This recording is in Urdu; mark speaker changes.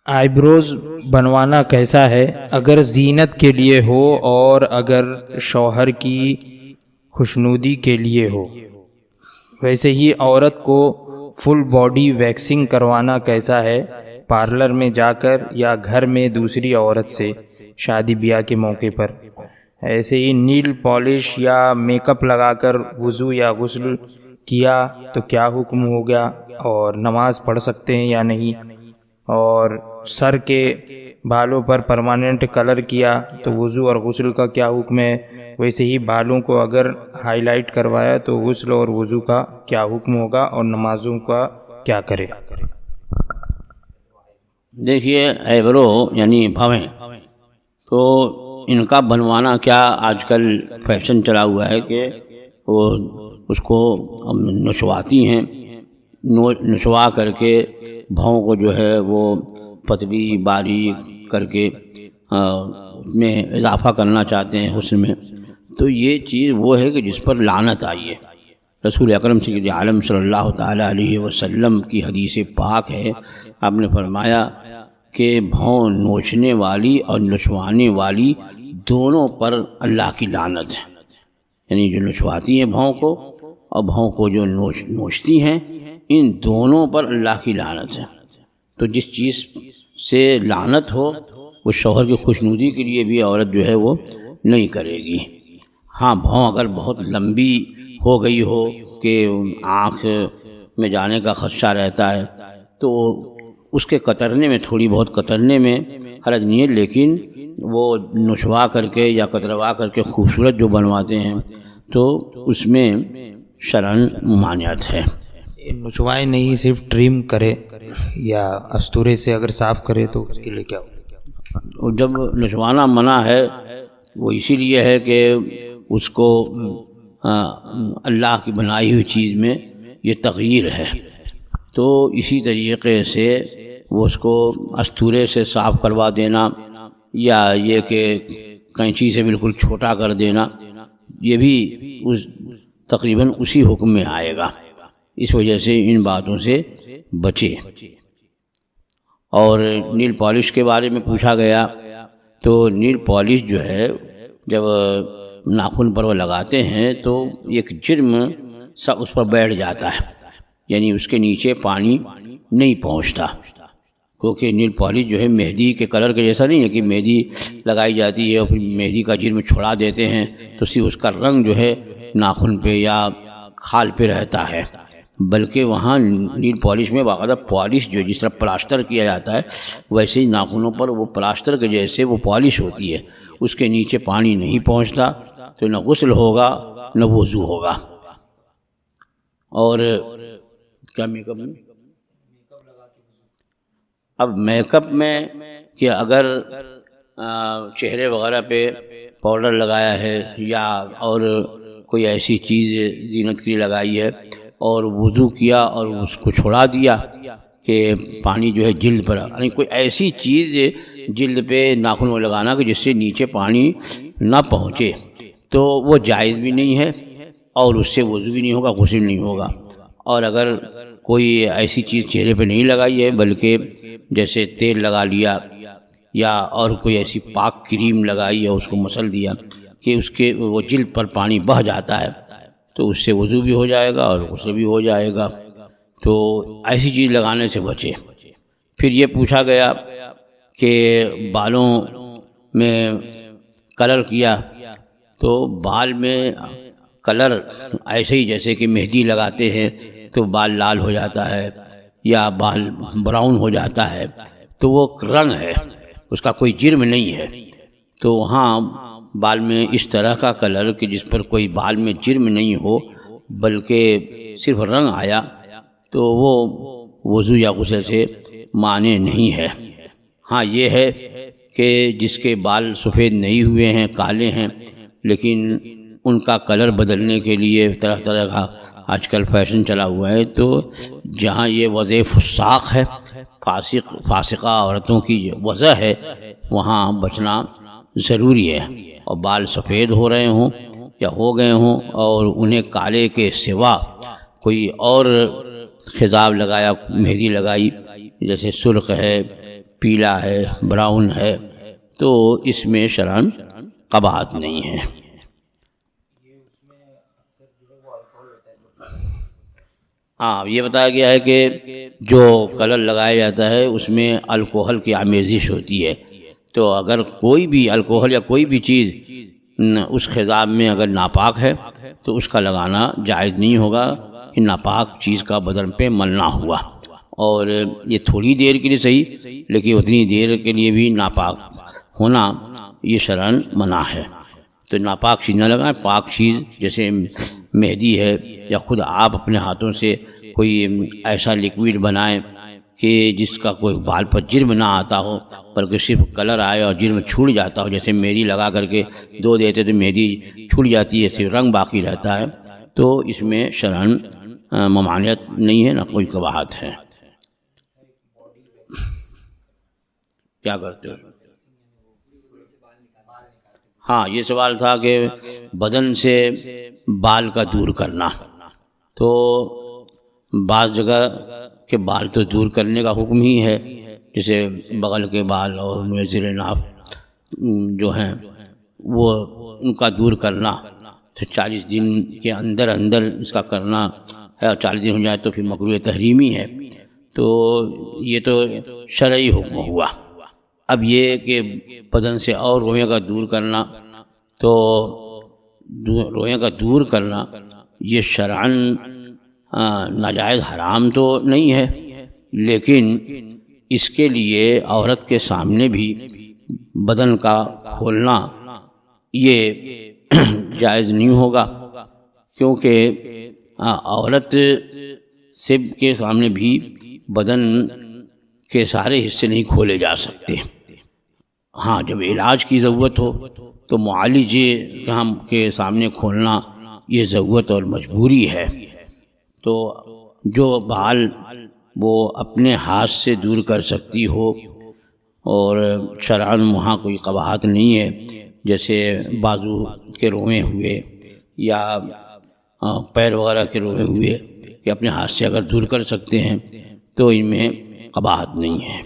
Speaker 1: آئی بنوانا کیسا ہے؟ اگر زینت کے لیے ہو اور اگر شوہر کی خوشنودی کے لیے ہو۔ ویسے ہی عورت کو فل باڈی ویکسنگ کروانا کیسا ہے؟ پارلر میں جا کر یا گھر میں دوسری عورت سے شادی بیاہ کے موقع پر۔ ایسے ہی نیل پالش یا میک اپ لگا کر وضو یا غسل کیا تو کیا حکم ہو گیا، اور نماز پڑھ سکتے ہیں یا نہیں؟ اور سر کے بالوں پر پرماننٹ کلر کیا تو وضو اور غسل کا کیا حکم ہے؟ ویسے ہی بالوں کو اگر ہائی لائٹ کروایا تو غسل اور وضو کا کیا حکم ہوگا، اور نمازوں کا کیا کرے؟
Speaker 2: دیکھیے ایبرو یعنی بھویں، تو ان کا بنوانا کیا آج کل فیشن چلا ہوا ہے کہ وہ اس کو نچواتی ہیں، نچوا کر کے بھووں کو جو ہے وہ پتلی باریک کر کے میں اضافہ کرنا چاہتے ہیں حسن میں۔ تو یہ چیز وہ ہے کہ جس پر لعنت آئی ہے۔ رسول اکرم سید عالم صلی اللہ تعالیٰ علیہ وسلم کی حدیث پاک ہے، آپ نے فرمایا کہ بھوں نوچنے والی اور نچوانے والی دونوں پر اللہ کی لعنت ہے۔ یعنی جو نچواتی ہیں بھوں کو اور بھوں کو جو نوچتی ہیں، ان دونوں پر اللہ کی لعنت ہے۔ تو جس چیز سے لعنت ہو وہ شوہر کی خوشنودی کے لیے بھی عورت جو ہے وہ نہیں کرے گی۔ ہاں، بھوں اگر بہت لمبی ہو گئی ہو کہ آنکھ میں جانے کا خدشہ رہتا ہے تو اس کے کترنے میں، تھوڑی بہت کترنے میں حرج نہیں ہے، لیکن وہ نچوا کر کے یا کتروا کر کے خوبصورت جو بنواتے ہیں تو اس میں شرعاً ممانعت ہے۔
Speaker 1: نچوائے نہیں، صرف ٹریم کرے یا استورے سے اگر صاف کرے تو اس کے لیے کیا ہو؟
Speaker 2: جب نچوانا منع ہے وہ اسی لیے ہے کہ اس کو اللہ کی بنائی ہوئی چیز میں یہ تغییر ہے، تو اسی طریقے سے وہ اس کو استورے سے صاف کروا دینا یا یہ کہ کینچی سے بالکل چھوٹا کر دینا، یہ بھی تقریباً اسی حکم میں آئے گا۔ اس وجہ سے ان باتوں سے بچے۔ اور نیل پالش کے بارے میں پوچھا گیا تو نیل پالش جو ہے جب ناخن پر وہ لگاتے ہیں تو ایک جرم سا اس پر بیٹھ جاتا ہے، یعنی اس کے نیچے پانی نہیں پہنچتا، کیونکہ نیل پالش جو ہے مہندی کے کلر کے جیسا نہیں ہے کہ مہندی لگائی جاتی ہے اور پھر مہندی کا جرم چھوڑا دیتے ہیں تو صرف اس کا رنگ جو ہے ناخن پہ یا کھال پہ رہتا ہے، بلکہ وہاں نیل پالش میں باقاعدہ پالش جو جس طرح پلاسٹر کیا جاتا ہے ویسے ہی ناخنوں پر وہ پلاسٹر کے جیسے وہ پالش ہوتی ہے، اس کے نیچے پانی نہیں پہنچتا تو نہ غسل ہوگا نہ وضو ہوگا۔ اور کیا میک اپ میں؟ اب میک اپ میں کہ اگر چہرے وغیرہ پہ پاؤڈر لگایا ہے یا اور کوئی ایسی چیز زینت کے لیے لگائی ہے اور وضو کیا اور اس کو چھوڑا دیا کہ پانی جو ہے جلد پر، یعنی کوئی ایسی چیز جلد پہ ناخن میں لگانا کہ جس سے نیچے پانی نہ پہنچے تو وہ جائز بھی نہیں ہے اور اس سے وضو بھی نہیں ہوگا، غسل نہیں ہوگا۔ اور اگر کوئی ایسی چیز چہرے پہ نہیں لگائی ہے بلکہ جیسے تیل لگا لیا یا اور کوئی ایسی پاک کریم لگائی ہے، اس کو مسل دیا کہ اس کے وہ جلد پر پانی بہہ جاتا ہے تو اس سے وضو بھی ہو جائے گا اور غسل بھی ہو جائے گا، تو ایسی چیز لگانے سے بچے۔ پھر یہ پوچھا گیا کہ بالوں میں کلر کیا تو بال میں کلر ایسے ہی جیسے کہ مہندی لگاتے ہیں تو بال لال ہو جاتا ہے یا بال براؤن ہو جاتا ہے تو وہ رنگ ہے، اس کا کوئی جرم نہیں ہے۔ تو وہاں بال میں اس طرح کا کلر کہ جس پر کوئی بال میں جرم نہیں ہو بلکہ صرف رنگ آیا تو وہ وضو یا غسل سے مانع نہیں ہے۔ ہاں یہ ہے کہ جس کے بال سفید نہیں ہوئے ہیں، کالے ہیں، لیکن ان کا کلر بدلنے کے لیے طرح طرح کا آج کل فیشن چلا ہوا ہے، تو جہاں یہ وضع فساق ہے، فاسقہ عورتوں کی وضع ہے، وہاں بچنا ضروری ہے۔ اور بال سفید ہو رہے ہوں یا ہو گئے ہوں اور انہیں کالے کے سوا کوئی اور خضاب لگایا، مہندی لگائی، جیسے سرخ ہے پیلا ہے، براؤن ہے، تو اس میں شرعاً قباحت نہیں ہے۔ ہاں، یہ بتایا گیا ہے کہ جو کلر لگایا جاتا ہے اس میں الکوہل کی آمیزش ہوتی ہے، تو اگر کوئی بھی الکوہل یا کوئی بھی چیز اس خضاب میں اگر ناپاک ہے تو اس کا لگانا جائز نہیں ہوگا کہ ناپاک چیز کا بدن پہ ملنا ہوا، اور یہ تھوڑی دیر کے لیے صحیح، لیکن اتنی دیر کے لیے بھی ناپاک ہونا یہ شرعاً منع ہے۔ تو ناپاک چیز نہ لگائیں، پاک چیز جیسے مہندی ہے، یا خود آپ اپنے ہاتھوں سے کوئی ایسا لکوڈ بنائیں کہ جس کا کوئی بال پر جرم نہ آتا ہو، بلکہ صرف کلر آئے اور جرم چھوٹ جاتا ہو، جیسے مہندی لگا کر کے دھو دیتے تو مہندی چھوٹ جاتی ہے، صرف رنگ باقی رہتا ہے، تو اس میں شرعاً ممانعت نہیں ہے، نہ کوئی قباحت ہے۔ کیا کرتے ہو؟ ہاں، یہ سوال تھا کہ بدن سے بال کا دور کرنا، تو بعض جگہ کے بال تو دور کرنے کا حکم ہی ہے، جیسے بغل کے بال اور زیر ناف جو ہیں وہ ان کا دور کرنا، تو 40 دن کے اندر اندر اس کا کرنا ہے، اور 40 دن ہو جائے تو پھر مکروہ تحریمی ہے، تو یہ تو شرعی حکم ہوا۔ اب یہ کہ بدن سے اور روئیں کا دور کرنا، تو روئیں کا دور کرنا یہ شرعاً ناجائز حرام تو نہیں ہے، لیکن اس کے لیے عورت کے سامنے بھی بدن کا کھولنا یہ جائز نہیں ہوگا، کیونکہ عورت کے سامنے بھی بدن کے سارے حصے نہیں کھولے جا سکتے۔ ہاں، جب علاج کی ضرورت ہو تو معالج کے سامنے کھولنا یہ ضرورت اور مجبوری ہے، تو جو بال وہ اپنے ہاتھ سے دور کر سکتی ہو اور شرعاً وہاں کوئی قباحت نہیں ہے، جیسے بازو کے روئیں ہوئے یا پیر وغیرہ کے روئیں ہوئے، کہ اپنے ہاتھ سے اگر دور کر سکتے ہیں تو ان میں قباحت نہیں ہے۔